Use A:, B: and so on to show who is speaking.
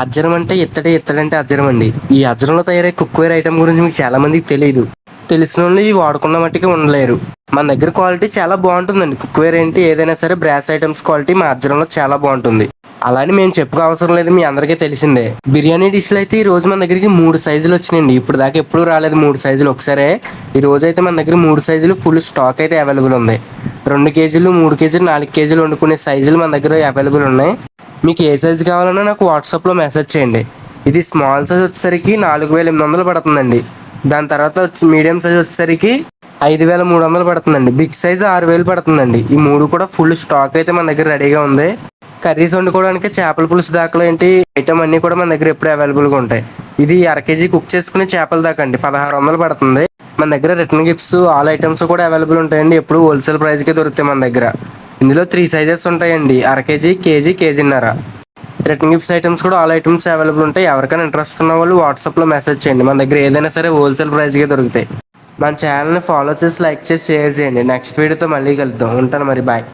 A: అజ్జరం అంటే ఇత్తడే, ఇత్తడంటే అజ్జరం అండి. ఈ అజ్జరంలో తయారయ్యే కుక్వేర్ ఐటెం గురించి మీకు చాలా మందికి తెలియదు. తెలిసినోళ్ళు ఇవి వాడకున్న మట్టికి ఉండలేరు. మన దగ్గర క్వాలిటీ చాలా బాగుంటుందండి. కుక్వేర్ ఏంటి ఏదైనా సరే బ్రాస్ ఐటమ్స్ క్వాలిటీ మా అజ్జరంలో చాలా బాగుంటుంది. అలానే మేము చెప్పుకో అవసరం లేదు, మీ అందరికీ తెలిసిందే. బిర్యానీ డిష్లు అయితే ఈ రోజు మన దగ్గరికి 3 సైజులు వచ్చినాయండి. ఇప్పుడు దాకా ఎప్పుడూ రాలేదు 3 సైజులు ఒకసారే. ఈ రోజు అయితే మన దగ్గర 3 సైజులు ఫుల్ స్టాక్ అయితే అవైలబుల్ ఉంది. 2 కేజీలు, 3 కేజీలు, 4 కేజీలు వండుకునే సైజులు మన దగ్గర అవైలబుల్ ఉన్నాయి. మీకు ఏ సైజు కావాలన్నా నాకు వాట్సాప్లో మెసేజ్ చేయండి. ఇది స్మాల్ సైజ్ వచ్చేసరికి 4800 పడుతుందండి. దాని తర్వాత మీడియం సైజ్ వచ్చేసరికి 5300 పడుతుందండి. బిగ్ సైజ్ 6000 పడుతుందండి. ఈ 3 కూడా ఫుల్ స్టాక్ అయితే మన దగ్గర రెడీగా ఉంది. కర్రీస్ వండుకోవడానికి చేపల పులుసు దాకా ఏంటి ఐటమ్ అన్నీ కూడా మన దగ్గర ఎప్పుడు అవైలబుల్గా ఉంటాయి. ఇది అర కేజీ కుక్ చేసుకునే చేపల దాకా అండి 1600 పడుతుంది. మన దగ్గర రిటర్న్ గిఫ్ట్స్ ఆల్ ఐటమ్స్ కూడా అవైలబుల్ ఉంటాయండి. ఎప్పుడు హోల్సేల్ ప్రైస్కే దొరుకుతాయి మన దగ్గర. ఇందులో 3 సైజెస్ ఉంటాయండి, అర కేజీ, కేజీ, కేజీన్నర. రిటర్న్ గిఫ్ట్స్ ఐటమ్స్ కూడా ఆల్ ఐటమ్స్ అవైలబుల్ ఉంటాయి. ఎవరికైనా ఇంట్రెస్ట్ ఉన్న వాళ్ళు వాట్సాప్లో మెసేజ్ చేయండి. మన దగ్గర ఏదైనా సరే హోల్సేల్ ప్రైస్కే దొరుకుతాయి. మన ఛానల్ని ఫాలో చేసి, లైక్ చేసి, షేర్ చేయండి. నెక్స్ట్ వీడియోతో మళ్ళీ కలుద్దాం. ఉంటాను మరి, బాయ్.